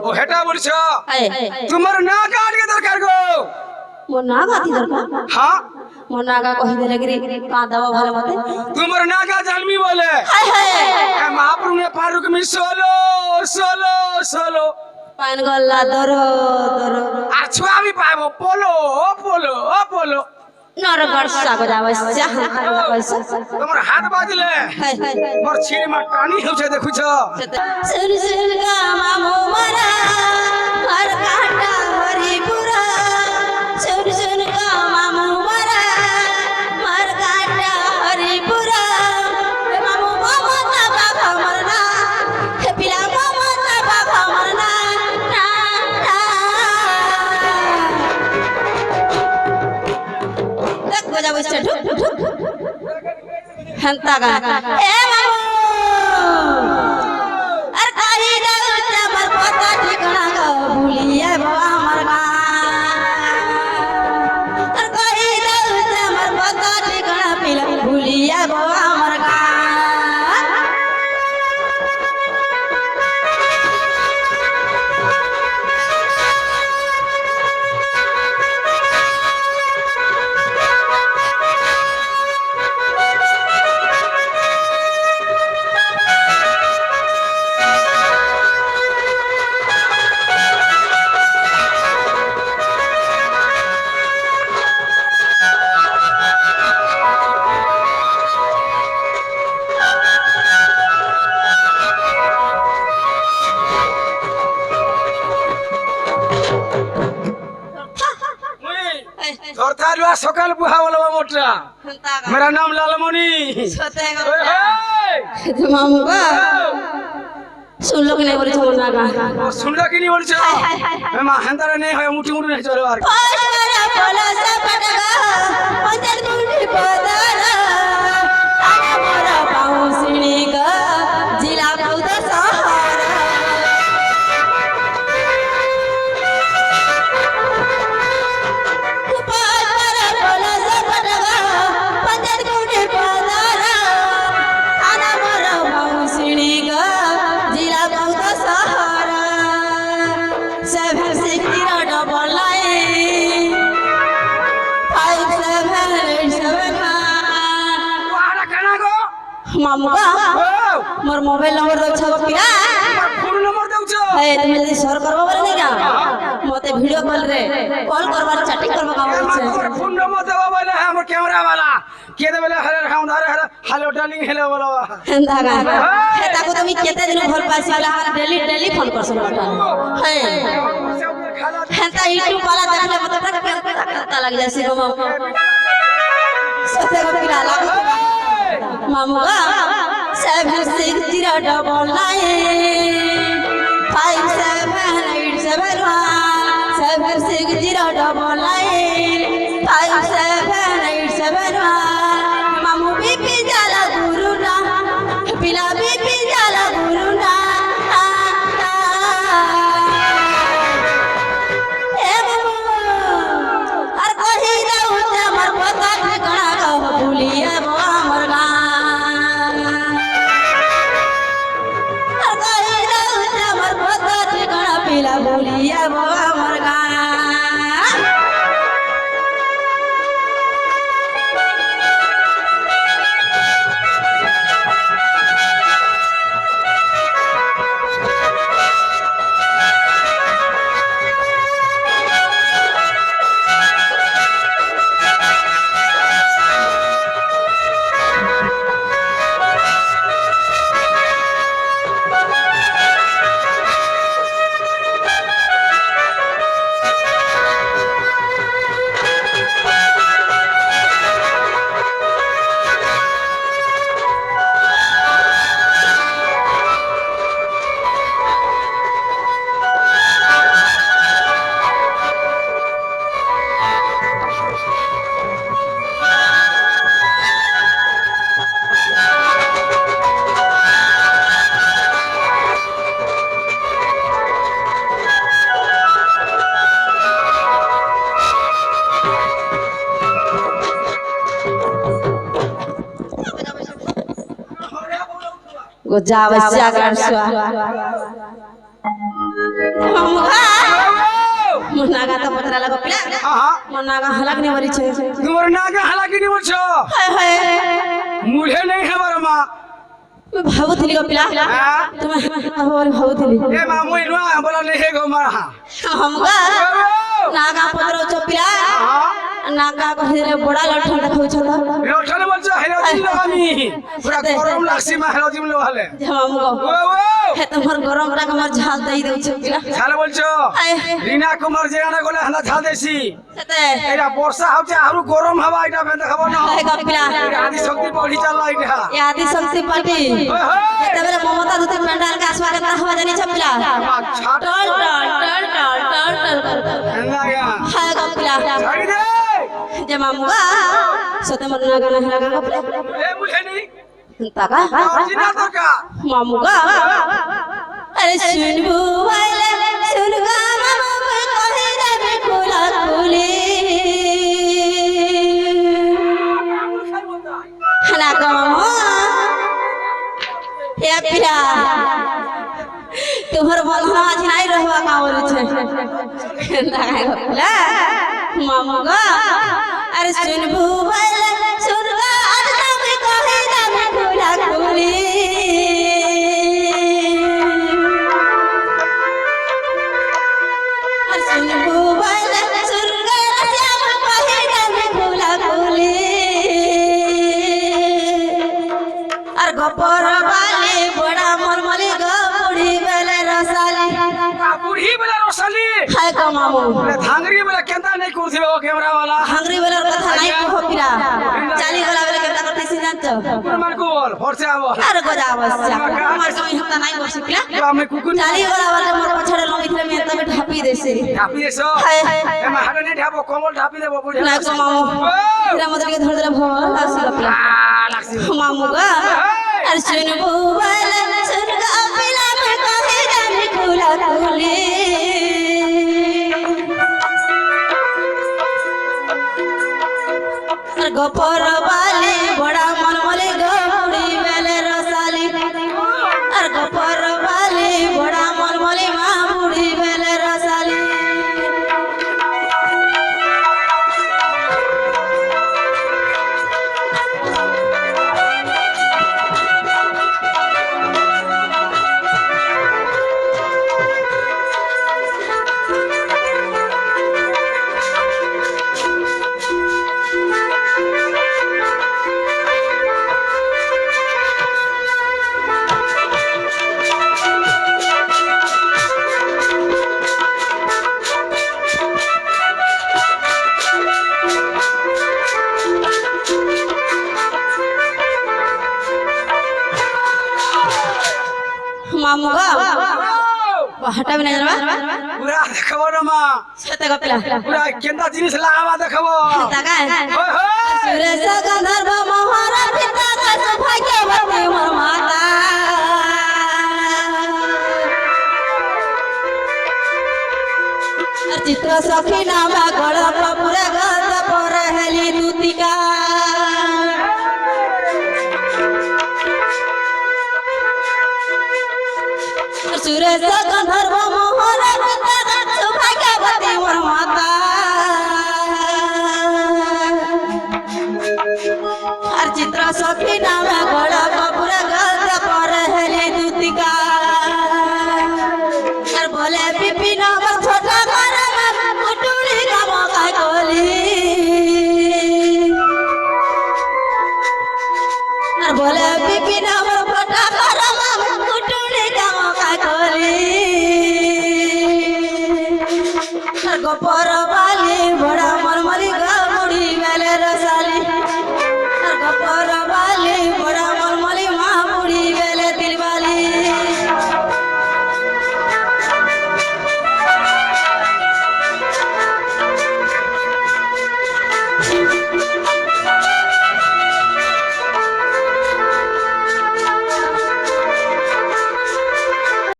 ও হেটা বলছ তোমার না কাটকে দরকার গো মো না গাতি দরকার হ্যাঁ মো নাগা কহি দেলে গরি কাঁদাবা ভালো মতে তোমার নাগা জানবি বলে হায় হায় महाप्रभु ने फारूक में सोलो सोलो सोलो पान गल्ला दरो दरो अच्छा भी पाबो पोलो पोलो पोलो नरगढ़ सागो जावस्या তোমার হাত বাজলে মোর ছিড়ি মা টানি হচ্ছে দেখুছ सुन सुन का मामू मरा हर काटा हरिपुरा सुन सुन का मामू मरा हर काटा हरिपुरा मामू ममता बाबा मरना हे पिला ममता बाबा मरना ना ना देख बजा बच्चा ढुक ढुक हंता गा ए मामू अरे काली दाऊते मर पता ठिकाना गो भूलिए बाबा मरना अरे काली दाऊते मर पता ठिकाना पिला भूलिए बाबा मरना सरतारुआ सकाल बुहा वाला मोटरा मेरा नाम लालमणि मामू बा सुन लो कि नहीं बोली तुम नागा सुन लो कि नहीं बोली चलो मैं मां हंदारा नहीं है मुठी मुठी नहीं चलो यार पाशरा बोला सब पटगा पंचर गुंडी पदारा आना मोरा पाऊ सिणी का जिला बहुत सहारा पाशरा बोला सब पटगा पंचर गुंडी पदारा आना मोरा पाऊ सिणी का जिला बहुत सहारा सब सिकरा डबल लाइन 5787 वाला खाना को मामू बा मोर मोबाइल नंबर दो छो पिया फोन नंबर दउ छो ए तुम जदी सर करबो बोले नहीं का मते वीडियो कॉल रे कॉल करबार चैटिंग करबो का बोल छे फोन नंबर देबो बोले हमर कैमरा वाला के दे बोले हेलो हम धारे हेलो डार्लिंग हेलो बोलो हेंदा गा हे ताको तुम केते दिन भल पासी वाला हमार डेली डेली फोन कर सुन बटा हे हेंता यूट्यूब वाला देखले मते पता लग जासी गो सते गो पिला लागो मामू बा 760 डबल 5787 मामू बीपी जाला गुरु ना पिला बीपी जाला गुरु ना ए मामू अर कहि जाऊ ते हमर पता ठिकाना गो भूलिए बाबा मरना अर कहि जाऊ ते हमर पता ठिकाना पिला भूलिए बाबा मरना go Jawa siagan suah তো পতরা লাগো পিলা হ্যাঁ মোর নাগা হালাক নি মরিছে তোমার নাকে হালাকিনি বলছো হায় হায় মুড়ে নেই হেবার মা ভাবুଥିଲି গো পিলা হ্যাঁ তুমি ভাবুଥିଲି এ মা মুই নুয়া বলা নেই হে গো মার হা हमगा नागा पत्र चपिला नागा कहिले बडा लठन देखाउ छ লঠন বলছো হেলো দিল আমি পুরা গরম লাগছি মা হেলো দিল হলে हमगो ও ও हे तमर गरम रा हमर झाल दई दउ छ पिला ছালে বলছো রিনা কুমার জেনা গলে হানা ঝা দেছি সেতে এটা বর্ষা হচ্ছে আরো গরম হাওয়া এটা বেন দেখাবো না হায় গো পিলা এটা আদি শক্তি বড়ি চালা এটা ये आदि शक्ति पार्टी ओए होए तबरे ममता दुते पंडाल का स्वागत हवा जानी छ पिला ছাট टल टल टल टल टल टल হেনা গয়া हाय गो पिला ছাড়ি দে जे मामुगा सते मन नागा ना नागा गो पिला এ মুঝেনি ताका অরিজিনাল দরকা मामुगा अरे सुनबू वाले सुनगा मामा कहे रे फूला फूले ना का मामा या पिला तुम्हार बंधन आज नहीं रहवा का बोल छे ना पिला मामुगा अरे सुनबू वाले सुनगा आज तक कहे रे फूला फूले सुनबू वाले सुनगा श्याम कहे रे फूला फूले और गपर वाले बड़ा मरमली गपुड़ी वाले रसाली বুড়ি বলে রসালি हाय का मामू ধাঙ্গরি বলে কেনতা নেই করছিবে ও ক্যামেরা वाला हंगरी वाला कथा नहीं कहो पिरा चाली वाला वाला केता करते सी जानतो প্রমাণ কর ফরছে আবো अरे गोजा अवश्य हमार समय हता नहीं बसी पिला আমি কুকুর चाली वाला वाला मोर पछड़े लंगी थे में तबे ढापी देसे ঢাপি এসো हाय এমা হাড়ে নে ঢাপো কমল ঢাপি দেবো বুড়ি ना को मामू तेरा मतलब के धर धर भव आसी पिला লাগছি मामू गा अरे सुनबू वाले सुनगा पिला में कहे रे फूला फूले गपर वाले बड़ा मनमले गपुड़ी वाले रसाली और गपर वाले बड़ा मनमले मामुड़ी वाले रसाली मामुगा हटा भी नहीं जानवा পুরা দেখাবো না মা छते गपिला পুরা কেনতা জিনিস লাগাবা দেখাবো ताका ওই হোই सुरेश गंधर्व मोहरा पिता का सौभाग्यवती मोर माता चित्र सखी नामा गड़ पूरा गद पर हेली दूतिका सुरेश गंधर्व मोहरा पिता का सौभाग्यवती मोर माता हर चित्र सखी नाम गड़ कपूर गद पर हेली दूतिका हर बोले पिपिन छोटा घर कुटुड़ी काम का कोली हर बोले पिपिन छोटा घर कुटुड़ी काम का कोली हर गोपर वाली बड़ा मरमरी गमुड़ी वाले रसाली गपर वाली